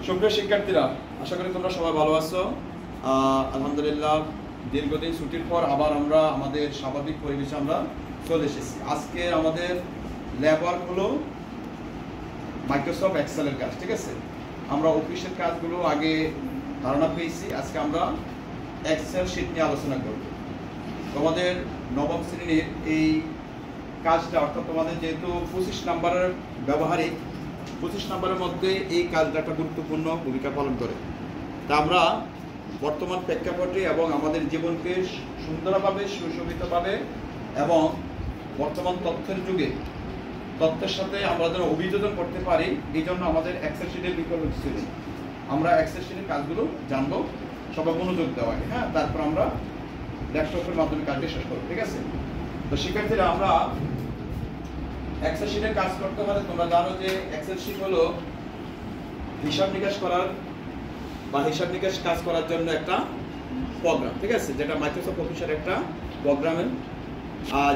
সুপ্রিয় শিক্ষার্থীরা, আশা করি তোমরা সবাই ভালো আছো। আলহামদুলিল্লাহ, দীর্ঘদিন ছুটির পর আবার আমরা আমাদের স্বাভাবিক পরিবেশে আমরা চলে এসেছি। আজকে আমাদের ল্যাব ওয়ার্ক হলো মাইক্রোসফট এক্সেলের কাজ। ঠিক আছে, আমরা অফিসের কাজগুলো আগে ধারণা পেয়েছি, আজকে আমরা এক্সেল শিট নিয়ে আলোচনা করব। তোমাদের নবম শ্রেণীর এই কাজটা, অর্থাৎ তোমাদের যেহেতু 25 নম্বরের ব্যবহারিক, 25 নম্বরের মধ্যে এই কাজটা একটা গুরুত্বপূর্ণ ভূমিকা পালন করে। তা আমরা বর্তমান প্রেক্ষাপটে এবং আমাদের জীবনকে সুন্দরভাবে সুশোভিতভাবে এবং বর্তমান তথ্যের যুগে তথ্যের সাথে আমরা যেন অভিযোজন করতে পারি, এই জন্য আমাদের এক্সেল শিটের বিকল্প ছিল। আমরা এক্সেল শিটের কাজগুলো জানবো, সবাই মনোযোগ দেওয়া। হ্যাঁ, তারপর আমরা ল্যাপটপের মাধ্যমে কাজটি শেষ করবো। ঠিক আছে, তো শিক্ষার্থীরা, আমরা এক্সেল শিটের কাজ করতে হলে তোমরা জানো যে এক্সেল শিট হলো হিসাব নিকাশ করার বা হিসাব নিকাশ কাজ করার জন্য একটা প্রোগ্রাম। ঠিক আছে, যেটা মাইক্রোসফট অফিসের একটা প্রোগ্রামের।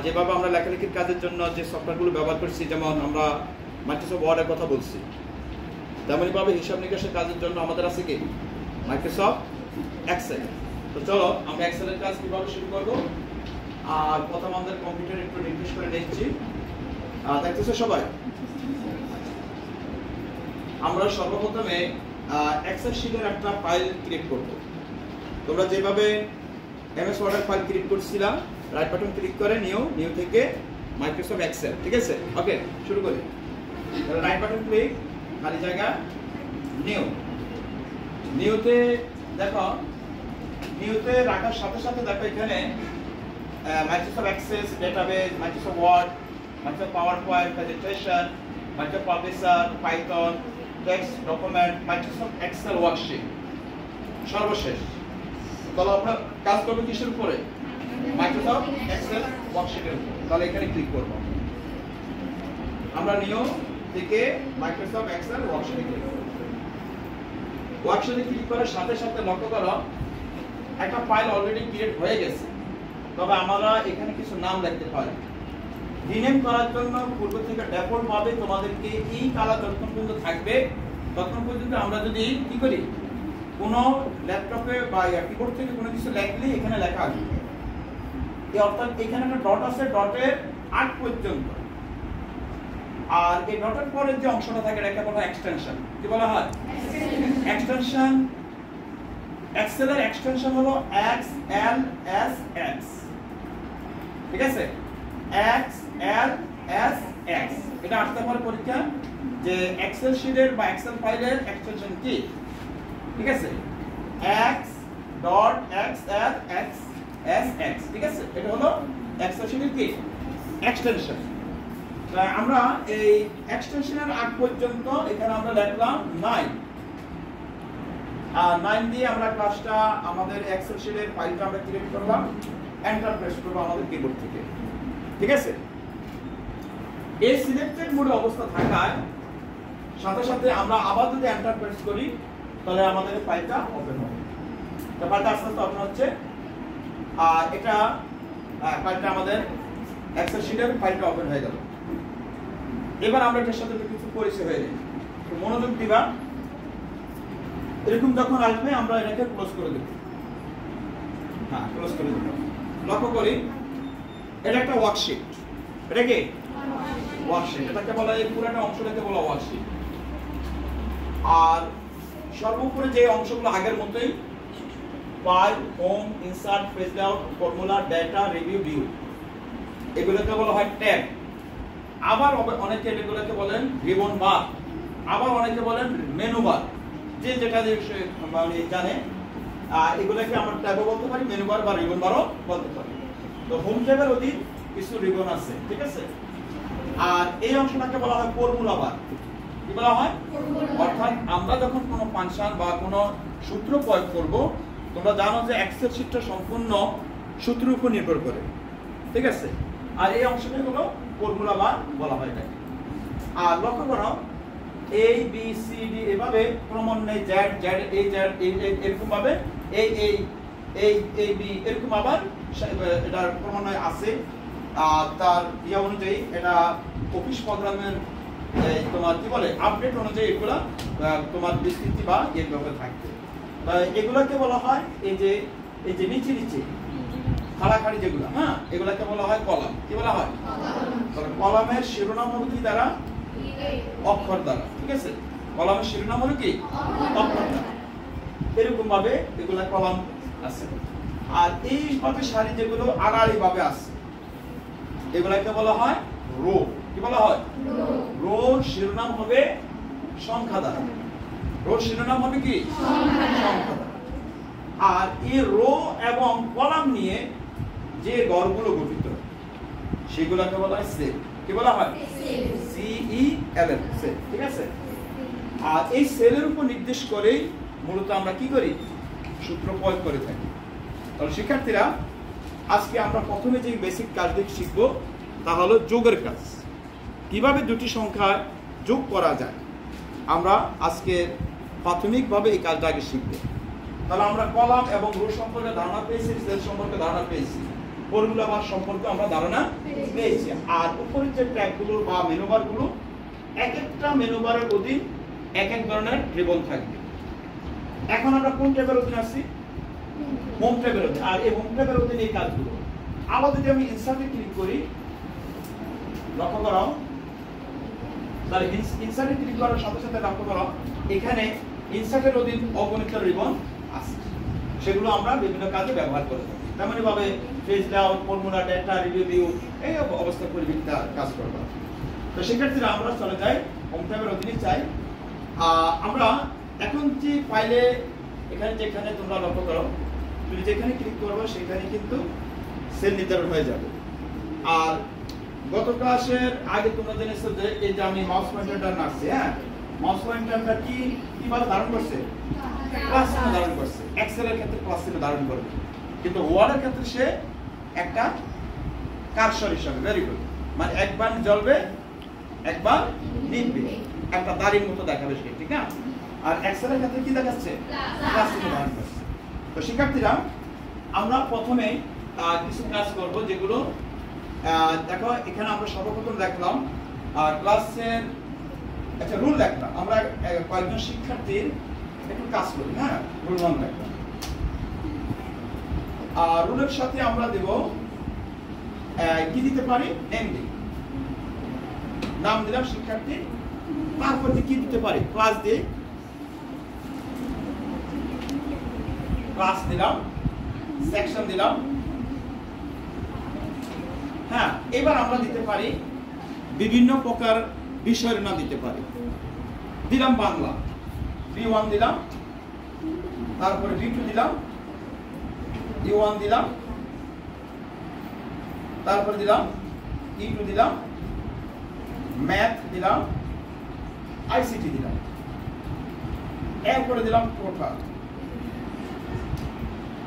যেভাবে আমরা লেখালেখির কাজের জন্য যে সফটওয়্যারগুলো ব্যবহার করছি, যেমন আমরা মাইক্রোসফট ওয়ার্ডের কথা বলছি, তেমনইভাবে হিসাব নিকাশের কাজের জন্য আমাদের আছে কি মাইক্রোসফট এক্সেল। তো চলো আমরা এক্সেলের কাজ কিভাবে শুরু করবো। আর প্রথম আমাদের কম্পিউটার একটু রিফ্রেশ করে নিচ্ছি। দেখতেছো সবাই? আমরা সর্বপ্রথমে এক্সেল শিটের একটা ফাইল ক্রিয়েট করব। তোমরা যেভাবে এমএস ওয়ার্ডের ফাইল ক্রিয়েট করছিলাম, রাইট বাটন ক্লিক করে নিউ থেকে মাইক্রোসফট এক্সেল। ঠিক আছে, ওকে, শুরু করি। রাইট বাটন ক্লিক, খালি জায়গা, নিউতে দেখো, নিউতে রাখার সাথে সাথে দেখো এখানে Microsoft Access, database, Microsoft Word, Microsoft PowerPoint, presentation, Microsoft Publisher, Python, text document, Microsoft Excel worksheet সর্বশেষ। তাহলে আমরা কাজ করবো কিসের উপরে? মাইক্রোসফট এক্সেল ওয়ার্কশিটের উপর। তাহলে এখানে ক্লিক করব। আমরা নিউ থেকে মাইক্রোসফট এক্সেল ওয়ার্কশিটে ক্লিক করব। ওয়ার্কশিটে ক্লিক করার সাথে সাথে লক্ষ্য করো একটা ফাইল অলরেডি ক্রিয়েট হয়ে গেছে, তবে আমরা এখানে কিছু নাম লিখতে পারি। রিনেম করার জন্য পূর্ব থেকে ডিফল্ট ভাবে তোমাদেরকে এই কালার যতক্ষণ পর্যন্ত থাকবে ততক্ষণ পর্যন্ত আমরা যদি কি করি, কোনো ল্যাপটপে বা কিবোর্ড থেকে কোনো কিছু লিখলে এখানে লেখা আসবে। অর্থাৎ এখানে একটা ডট আছে, ডটের 8 পর্যন্ত। আর এই ডটের পরে যে অংশটা থাকে এটাকে বলা হয় এক্সটেনশন। কি বলা হয়? এক্সটেনশন। এক্সেলের এক্সটেনশন হলো XLSX। ঠিক আছে, XLSX। এটা আসতে পারে পরীক্ষা যে এক্সেল শিটের বা এক্সেল ফাইলের এক্সটেনশন কি। ঠিক আছে, X.XLSX। ঠিক আছে, এটা হলো এক্সেল শিটের কি এক্সটেনশন। আমরা এই এক্সটেনশনের 8 পর্যন্ত এখানে আমরা লিখলাম 9। আর 9 দিয়ে আমরা ক্লাসটা আমাদের এক্সেল শিটের ফাইলটা আমরা ক্রিয়েট করলাম, এন্টার প্রেস করব আমাদের কিবোর্ড থেকে। ঠিক আছে, এই সিলেক্টেড মোডে অবস্থা থাকায় সাথে সাথে আমরা আবার যদি এন্টার প্রেস করি তাহলে আমাদের ফাইলটা ওপেন হবে। তো ফাইলটা আস্তে আস্তে ওপেন হচ্ছে। আর এটা ফাইলটা আমাদের এক্সেল শিটের ফাইলটা ওপেন হয়ে গেল। এবার আমরা এটার সাথে কিছু পরিচয় হয়ে যাই, মনোযোগ দিবা। এরকম যখন আসবে আমরা এটাকে ক্লোজ করে দেব। হ্যাঁ, ক্লোজ করে দেব। লক্ষ্য করি এটা একটা ওয়ার্কশিট। এটা কি ওয়ার্কশিট? এটাকে বলা হয়, পুরোটা অংশটাকে বলা ওয়ার্কশিট। আর সর্বোপরি যে অংশগুলো আগের মতোই, file, home, insert, page layout, formula, data, review, view, এগুলোকে বলা হয় ট্যাব। আবার অনেকে এগুলোকে বলেন রিবন বার, আবার অনেকে বলেন মেনু বার, যে যেটা মানে জানে। এগুলোকে আমরা ট্যাবও বলতে পারি, মেনু বার বা রিবন বারও বলতে পারি। তো হোম ট্যাবের অধীন কিছু রিবন আছে। ঠিক আছে, আর এই অংশটাকে বলা হয় ফর্মুলা বার। কি বলা হয়? অর্থাৎ আমরা যখন কোনো ফাংশন বা কোনো সূত্র প্রয়োগ করব, তোমরা জানো যে এক্সেল শিটটা সম্পূর্ণ সূত্রের উপর নির্ভর করে। ঠিক আছে, আর এই অংশটা হলো ফর্মুলা বার বলা হয় এটাকে। আর লক্ষ্য করো A B C D এভাবে ক্রমান্বয়ে Z A Z এরকম ভাবে A B এরকম আবার এটার ক্রমান্বয়ে আছে। তার ইয়া অনুযায়ী এটা অফিস প্রোগ্রামের তোমার কি বলে আপডেট অনুযায়ী এগুলা তোমার বিস্তৃতি বা এইভাবে থাকবে। এগুলাকে বলা হয় এই যে নিচে নিচে খাড়াখাড়ি যেগুলো, হ্যাঁ, এগুলাকে বলা হয় কলাম। কি বলা হয়? কলামের শিরোনাম হবে কি দ্বারা? অক্ষর দ্বারা। ঠিক আছে, কলামের শিরোনাম হলো কি? অক্ষর দ্বারা। এরকম ভাবে এগুলা কলাম আছে। আর এইভাবে সারি যেগুলো আড়াআড়ি ভাবে আছে এগুলাকে বলা হয় রো। কি বলা হয়? রো শিরোনাম হবে সংখ্যা দ্বারা। রো শিরোনাম হবে কি? সংখ্যা দ্বারা। আর এই রো এবং কলাম নিয়ে যে ঘরগুলো গঠিত সেগুলোকে বলা হয় সেল। কি বলা হয়? CEL, cell. ঠিক আছে, আর এই সেলের উপর নির্দেশ করেই মূলত আমরা কি করি? সূত্র প্রয়োগ করে থাকি। তাহলে শিক্ষার্থীরা আজকে আমরা প্রথমে যে বেসিক কাজটি শিখব তা হলো যোগের কাজ। কিভাবে দুটি সংখ্যা যোগ করা যায় আমরা আজকে প্রাথমিকভাবে এই কাজটা আগে শিখব। তাহলে আমরা কলাম এবং রো সম্পর্কে ধারণা পেয়েছি, সেল সম্পর্কে ধারণা পেয়েছি, ফর্মুলা বার সম্পর্কে আমরা ধারণা পেয়েছি। আর উপরের যে ট্যাগগুলো বা মেনুবারগুলো, এক একটা মেনুবারের অধীন এক এক ধরনের রিবন থাকবে। এখন আমরা কোন ট্যাবের অধীন আছি? হোম ট্যাবের অধীন। আর এই হোম ট্যাবের অধীন এই কাজগুলো আবার যদি আমি ইনসার্টে ক্লিক করি, লক্ষ্য করো, তাহলে ইনসার্টে ক্লিক করার সাথে সাথে লক্ষ্য করো এখানে ইনসার্টের অধীন অগণিত রিবন আছে, সেগুলো আমরা বিভিন্ন কাজে ব্যবহার করে থাকি। তেমনি ভাবে page layout, formula, data, review, এই অবস্থা পরিবৃত্তা কাজ করব। তো শিক্ষার্থীরা আমরা চলে যাই হোম ট্যাবের অধীনে চাই। আমরা এখন যে ফাইলে এখানে যেখানে তোমরা লক্ষ্য করো, তুমি যেখানে ক্লিক করবে সেখানে কিন্তু সেল নির্ধারণ হয়ে যাবে। আর গত ক্লাসের আগে তোমরা জেনেছো যে এই যে আমি মাউস পয়েন্টারটা নাড়ছি, হ্যাঁ, মাউস পয়েন্টারটা কিভাবে ধারণ করছে? প্লাস চিহ্ন ধারণ করছে। এক্সেল এর ক্ষেত্রে প্লাস চিহ্ন ধারণ করবে, কিন্তু ওয়ার্ডের ক্ষেত্রে সে একটা কারসর হিসাবে। ভেরি গুড, মানে একবার জ্বলবে একবার নিভবে, একটা দাড়ির মতো দেখাবে সে, ঠিক না? আর এক্সেল এর ক্ষেত্রে কি দেখাচ্ছে? প্লাস চিহ্ন ধারণ করছে। তো শিক্ষার্থীরা আমরা প্রথমে কিছু কাজ করব যেগুলো দেখো এখানে আমরা সর্বপ্রথম দেখলাম ক্লাসের একটা রুল দেখলাম। আমরা কয়েকজন শিক্ষার্থীর একটু কাজ করি, হ্যাঁ, রুল নাম দেখলাম। আর রুলের সাথে আমরা দেব কি দিতে পারি? নেম দিই, নাম দিলাম শিক্ষার্থী। তারপর কি দিতে পারি? ক্লাস দিই, ক্লাস দিলাম, সেকশন দিলাম। হ্যাঁ, এবার আমরা দিতে পারি বিভিন্ন প্রকার বিষয়ের নাম দিতে পারি। দিলাম বাংলা, B1 দিলাম, তারপরে B2 দিলাম, E1 দিলাম, তারপরে দিলাম E2 দিলাম, ম্যাথ দিলাম, ICT দিলাম, এরপরে দিলাম টোটাল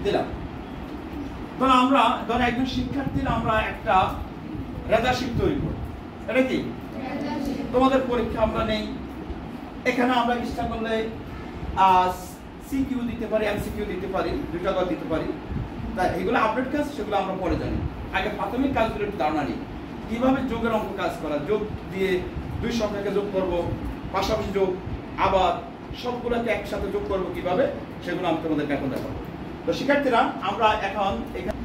দিলাম। ধরো আমরা একজন শিক্ষার্থীর আমরা একটা রেজাল্ট তৈরি করি, এটা কি তোমাদের পরীক্ষা আমরা নেই, এখানে আমরা ইচ্ছা করলে CQ দিতে পারি, MCQ দিতে পারি, দুইটা কাজ দিতে পারি। তা এগুলো আপডেট কাজ, সেগুলো আমরা পরে জানি। আগে প্রাথমিক কাজগুলো একটু ধারণা নিই, কিভাবে যোগের অঙ্ক কাজ করা, যোগ দিয়ে দুই সংখ্যাকে যোগ করব, পাশাপাশি যোগ, আবার সবগুলোকে একসাথে যোগ করব কিভাবে, সেগুলো আমি তোমাদেরকে এখন দেখাবো। তো শিক্ষার্থীরা আমরা এখন এখানে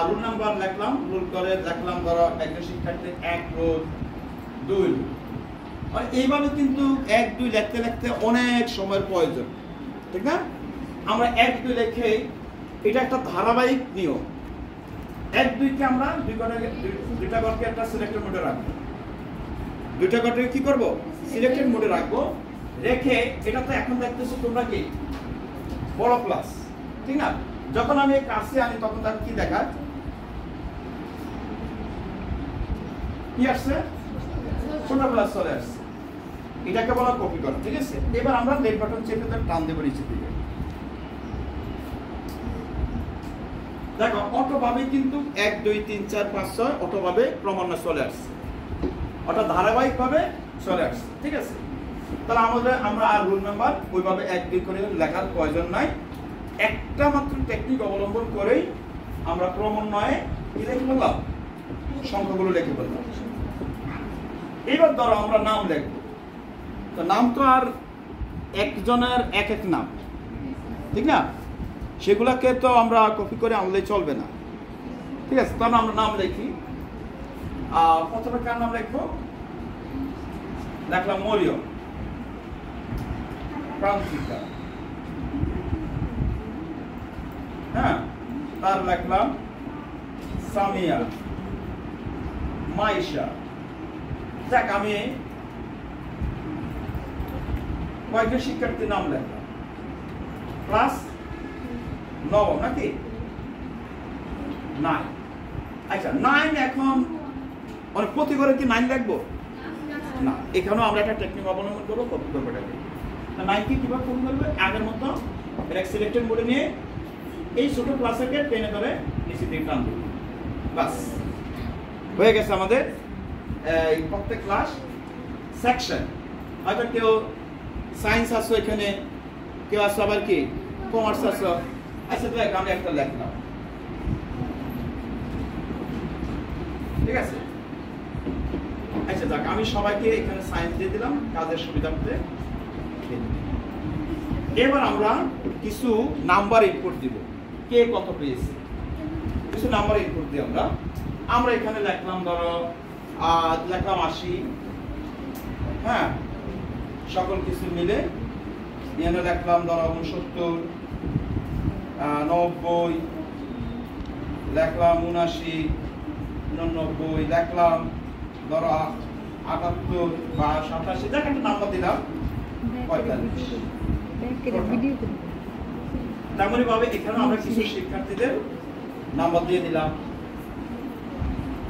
রুল নাম্বার লিখলাম, রুল করে দেখলাম ধরো একজন শিক্ষার্থীর 1 রুল 2 রুল। আর এইভাবে কিন্তু 1 2 লিখতে লিখতে অনেক সময়ের প্রয়োজন, ঠিক না? আমরা 1 2 লিখে এটা একটা ধারাবাহিক নিয়ম। 1 2 কে আমরা দুইটা ঘরকে একটা সিলেক্টেড মোডে রাখবো, দুইটা ঘরকে কি করব? সিলেক্টেড মোডে রাখবো। রেখে এটা তো এখন দেখতেছো তোমরা কি বড় ক্লাস, ঠিক না? যখন আমি কাছে আনি তখন তার কি দেখায়? কি আসছে? ছোট ক্লাস চলে আসছে। এটাকে বলা কপি করা, ঠিক আছে? এবার আমরা লেফট বাটন চেপে তার টান দেব নিচে দিকে। দেখো অটোভাবে কিন্তু 1 2 3 4 5 6 অটোভাবে ক্রমান্বয়ে চলে আসছে, অর্থাৎ ধারাবাহিকভাবে চলে আসছে, ঠিক আছে? তাহলে আমরা আর রুল নাম্বার ওইভাবে 1 2 করে লেখার প্রয়োজন নাই। একটা মাত্র টেকনিক অবলম্বন করেই আমরা ক্রমান্বয়ে কি লিখে বললাম? সংখ্যাগুলো লিখে বললাম। এবার ধরো আমরা নাম লিখব, তো নাম তো আর একজনের এক এক নাম, ঠিক না? সেগুলাকে তো আমরা কপি করে আনলে চলবে না, ঠিক আছে? তাহলে আমরা নাম লিখি। প্রথমে কার নাম লিখবো? লিখলাম মরিয়ম, প্রান্তিকা, হ্যাঁ। তার লিখলাম সামিয়া, মাইশা। যাক, আমি কয়েকজন শিক্ষার্থীর নাম লিখলাম। ক্লাস নবম নাকি? 9। আচ্ছা, 9 এখন মানে প্রতি ঘরে কি 9 লিখবো না? এখানেও আমরা একটা টেকনিক অবলম্বন করবো, কপি করবো। 9 কে কিভাবে কপি করবে? আগের মতো এটা সিলেক্টেড মোডে নিয়ে এই ছোট ক্লাসকে টেনে ধরে নিচে দিয়ে টান দেব, বাস হয়ে গেছে আমাদের এই প্রত্যেক ক্লাস সেকশন। হয়তো কেউ সায়েন্স আসো, এখানে কেউ আসো আবার কি কমার্স আসো। আচ্ছা, তো আমি একটা লিখলাম, ঠিক আছে? আচ্ছা, যাক, আমি সবাইকে এখানে সায়েন্স দিয়ে দিলাম কাজের সুবিধার্থে। এবার আমরা কিছু নাম্বার ইনপুট দিব, কে কত পেয়েছে। কিছু নাম্বার ইনপুট দিই আমরা এখানে লিখলাম, ধরো লিখলাম 80, হ্যাঁ, সকল কিছু মিলে। এখানে লিখলাম ধরো 69, 90, লিখলাম 79, 89, লিখলাম ধরো 78 বা 87, যাক একটা নাম্বার দিলাম 45। তেমনি ভাবে এখানে আমরা কিছু শিক্ষার্থীদের নাম্বার দিয়ে দিলাম।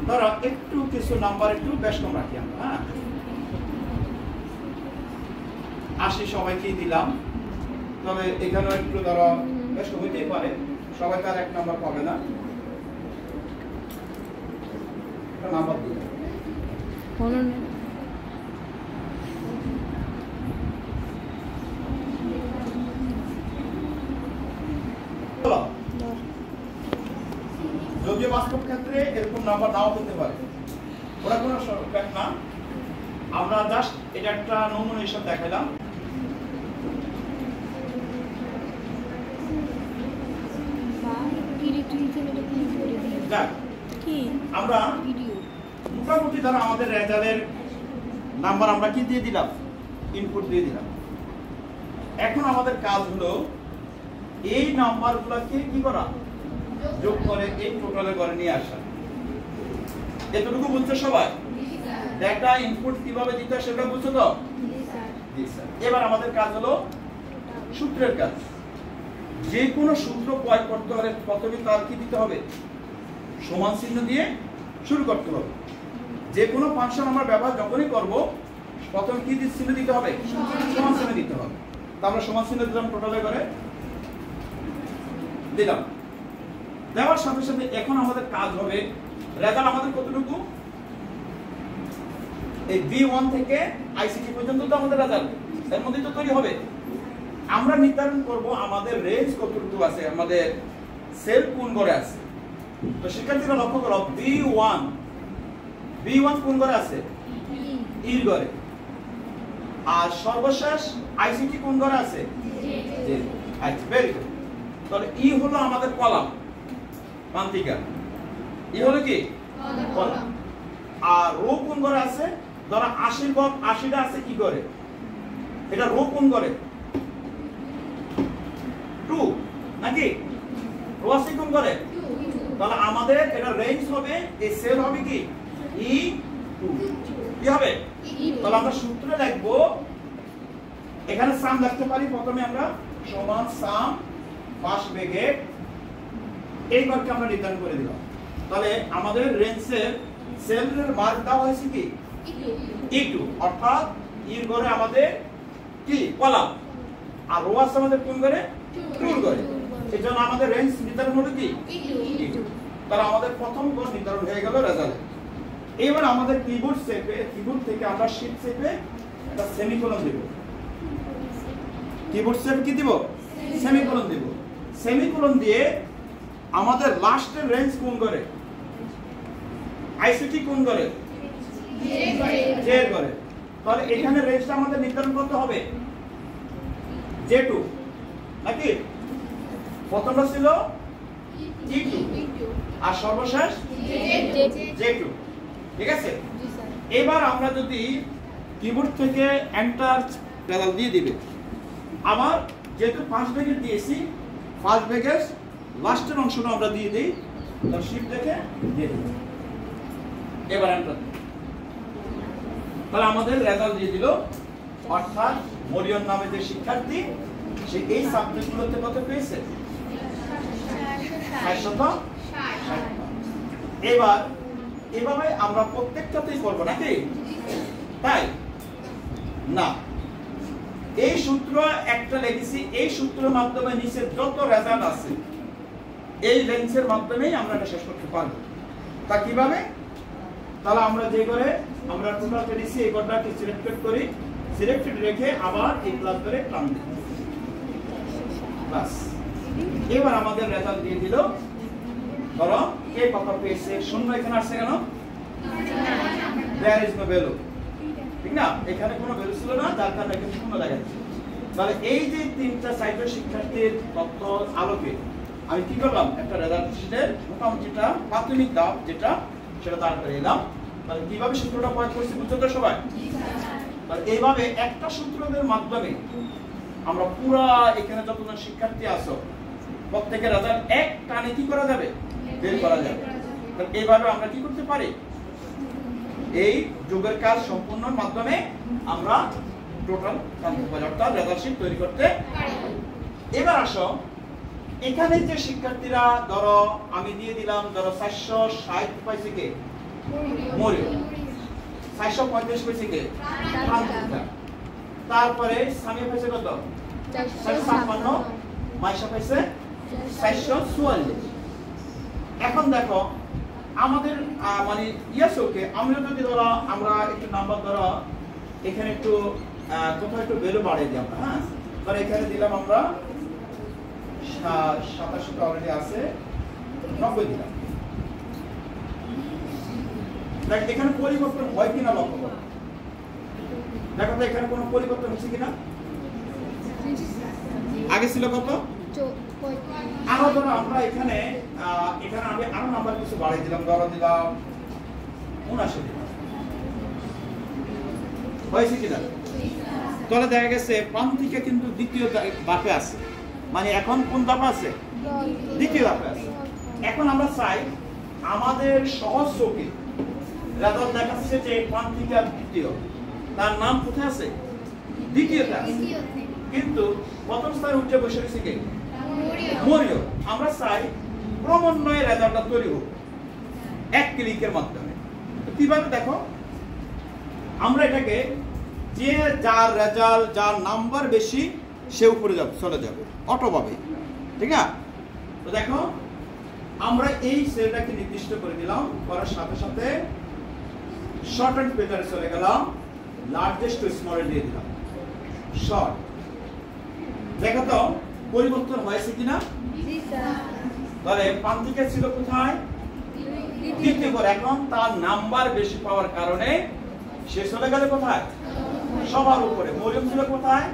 ধরো একটু কিছু নাম্বার একটু বেশ কম রাখি আমরা, হ্যাঁ, 80 সবাইকেই দিলাম। তবে এখানেও একটু ধরো বেশ কম হইতেই পারে, সবাই তার এক নাম্বার পাবে না। নাম্বার দিলাম যদিও বাস্তব ক্ষেত্রে এরকম নাম্বার নাও হতে পারে, ওরা কোনো ব্যাপার না। আমরা জাস্ট এটা একটা নমুনা হিসাব দেখালাম। আমরা মোটামুটি ধরো আমাদের রেজাল্টের নাম্বার আমরা কি দিয়ে দিলাম, ইনপুট দিয়ে দিলাম। এখন আমাদের কাজ হলো এই নাম্বারগুলোকে কি করা, যোগ করে এই টোটালে করে নিয়ে আসা। এতটুকু বুঝছো সবাই? ডেটা ইনপুট কিভাবে দিতে হয় সেটা বুঝছো তো? এবার আমাদের কাজ হলো সূত্রের কাজ। যে কোনো সূত্র প্রয়োগ করতে হলে প্রথমে তার কি দিতে হবে, সমান চিহ্ন দিয়ে শুরু করতে হবে। যে কোনো ফাংশন আমরা ব্যবহার যখনই করব প্রথমে কি চিহ্ন দিতে হবে, সমান চিহ্ন দিতে হবে। তা আমরা সমান চিহ্ন দিলাম, টোটালে করে দিলাম। দেওয়ার সাথে সাথে এখন আমাদের কাজ হবে রেজাল্ট আমাদের কতটুকু, এই B1 থেকে আইসিটি পর্যন্ত তো আমাদের রেজাল্ট এর মধ্যে তো তৈরি হবে। আমরা নির্ধারণ করব আমাদের রেঞ্জ কতটুকু আছে, আমাদের সেল কোন ঘরে আছে। তো শিক্ষার্থীরা লক্ষ্য করো, B1 কোন ঘরে আছে, ইর ঘরে। আর সর্বশেষ আইসিটি কোন ঘরে আছে, জি। আচ্ছা, ভেরি গুড। তাহলে ই হলো আমাদের কলাম, প্রান্তিকা। ই হলো কি কলাম। আর রো কোন ঘরে আছে, ধরো 80টা আছে কি ঘরে, এটা রো কোন ঘরে, 2 নাকি? রো আছে কোন ঘরে? তাহলে আমাদের এটা রেঞ্জ হবে, এই সেল হবে কি E2, কি হবে? তাহলে আমরা সূত্রে লিখবো, এখানে সাম লিখতে পারি। প্রথমে আমরা সমান সাম ফার্স্ট ব্র্যাকেট এই ঘরকে আমরা নির্ধারণ করে দিলাম। তাহলে আমাদের রেঞ্জের সেলের মার্ক দেওয়া হয়েছে কি E2, অর্থাৎ এর ঘরে আমাদের কি কলাম, আর রো আছে আমাদের কোন ঘরে, 2 ঘরে। এজন্য আমাদের রেঞ্জ নির্ধারণ হলো কি E2। তাহলে আমাদের প্রথম ঘর নির্ধারণ হয়ে গেল রেজাল্ট। এবার আমাদের কিবোর্ড শেপে, কিবোর্ড থেকে আমরা শিট শেপে একটা সেমিকোলন দেব। কিবোর্ড শেপ কি দিব, সেমিকোলন দেব। সেমিকোলন দিয়ে আমাদের লাস্টের রেঞ্জ কোন করে, আইসিটি কোন করে, জে করে। তাহলে এখানে রেঞ্জটা আমাদের নির্ধারণ করতে হবে J2 নাকি প্রথমটা ছিল E2 আর সর্বশেষ J2 ঠিক আছে এবার আমরা যদি কিবোর্ড থেকে এন্টার রেজাল্ট দিয়ে দিবে আবার যেহেতু 5 ভাগের দিয়েছি 5 ভাগের লাস্টের অংশটা আমরা দিয়ে দিই তার শিফট দেখে দিয়ে দিই এবার এন্টার তাহলে আমাদের রেজাল্ট দিয়ে দিল অর্থাৎ মরিয়ম নামে যে শিক্ষার্থী সে এই সাবজেক্টগুলোতে কত পেয়েছে 660 এবার এভাবে আমরা প্রত্যেকটাতেই করব নাকি তাই না এই সূত্র একটা লিখেছি এই সূত্রের মাধ্যমে নিচে যত রেজাল্ট আছে এই রেঞ্জের মাধ্যমেই আমরা এটা শেষ করতে পারব তা কিভাবে তাহলে আমরা যে করে আমরা টোটালটা নিছি এই কোডটাকে সিলেক্ট করি সিলেক্টেড রেখে আবার এই প্লাস ধরে টান দিই বাস এবার আমাদের রেজাল্ট দিয়ে দিল ধরো কে কত পেয়েছে শূন্য এখানে আসছে কেন there is no value ঠিক না এখানে কোনো ভ্যালু ছিল না যার কারণে এখানে শূন্য দেখাচ্ছে তাহলে এই যে তিনটা সাইটের শিক্ষার্থীর তথ্য আলোকে আমি কি করলাম একটা রেজাল্ট শিটের মোটামুটিটা প্রাথমিক দাব যেটা সেটা তারপরে এলাম তাহলে কিভাবে সূত্রটা প্রয়োগ করছি বুঝছো তো সবাই তাহলে এইভাবে একটা সূত্রের মাধ্যমে আমরা পুরো এখানে যতজন শিক্ষার্থী আছো প্রত্যেকের রেজাল্ট এক টানে কি করা যাবে বের করা যাবে তাহলে এইভাবে আমরা কি করতে পারি এই যোগের কাজ সম্পূর্ণর মাধ্যমে আমরা টোটাল অর্থাৎ রেজাল্ট শিট তৈরি করতে পারি এবার আসো এখানে যে শিক্ষার্থীরা ধরো আমি দিয়ে দিলাম ধরো 460 পাইছে কে মরিয়ম 435 পাইছে কে তারপরে সামিয়া পাইছে কত 456 মাইশা পাইছে 444 এখন দেখো আমাদের মানে ইয়াসোকে আমরা যদি ধরো আমরা একটু নাম্বার ধরো এখানে একটু কোথাও একটু ভ্যালু বাড়িয়ে দিই আমরা হ্যাঁ তাহলে এখানে দিলাম আমরা 87 অলরেডি আছে 90 দিলাম দেখ এখানে পরিবর্তন হয় কিনা লক্ষ্য করো দেখো তো এখানে কোনো পরিবর্তন হচ্ছে কিনা আগে ছিল কত আরো ধরো আমরা এখানে আমি আরো নাম্বার কিছু বাড়িয়ে দিলাম ধরো দিলাম 79 দিলাম হয়েছে কিনা তাহলে দেখা গেছে প্রান্তিকা কিন্তু দ্বিতীয় ধাপে আছে মানে এখন কোন ধাপে আছে দ্বিতীয় ধাপে আছে এখন আমরা চাই আমাদের সহজ চোখে রেজাল্ট দেখাচ্ছে যে প্রান্তিকা দ্বিতীয় তার নাম কোথায় আছে দ্বিতীয়তে আছে কিন্তু প্রথম স্থানে উঠে বসে রয়েছে কে মরিয়ম আমরা চাই ক্রমান্বয়ে রেজাল্টটা তৈরি হোক এক ক্লিকের মাধ্যমে কিভাবে দেখো আমরা এটাকে যে যার রেজাল্ট যার নাম্বার বেশি সে উপরে চলে যাবে অটোভাবে ঠিক না তো দেখো আমরা এই সেলটাকে নির্দিষ্ট করে দিলাম করার সাথে সাথে শর্ট এন্ড পেপারে চলে গেলাম লার্জেস্ট টু স্মল দিয়ে দিলাম শর্ট দেখো তো পরিবর্তন হয়েছে কিনা তাহলে প্রান্তিকা ছিল কোথায় দ্বিতীয় করে এখন তার নাম্বার বেশি পাওয়ার কারণে সে চলে গেল কোথায় সবার উপরে মরিয়ম ছিল কোথায়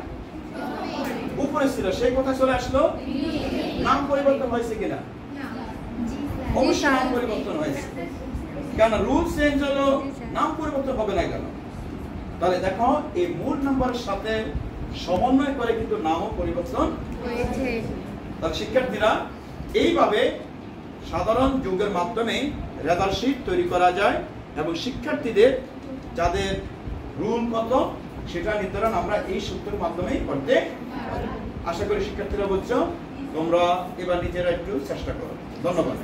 উপরে ছিল সেই কোথায় চলে আসলো নাম পরিবর্তন হয়েছে কিনা অবশ্যই নাম পরিবর্তন হয়েছে কারণ রুল চেঞ্জ হলো নাম পরিবর্তন হবে না কেন তাহলে দেখো এই মূল নাম্বারের সাথে সমন্বয় করে কিন্তু নামও পরিবর্তন হয়েছে তাহলে শিক্ষার্থীরা এইভাবে সাধারণ যোগের মাধ্যমে রেজাল্ট শিট তৈরি করা যায় এবং শিক্ষার্থীদের যাদের রুল কত সেটা নির্ধারণ আমরা এই সূত্রের মাধ্যমেই করতে আশা করি শিক্ষার্থীরা বুঝছো তোমরা এবার নিজেরা একটু চেষ্টা করো ধন্যবাদ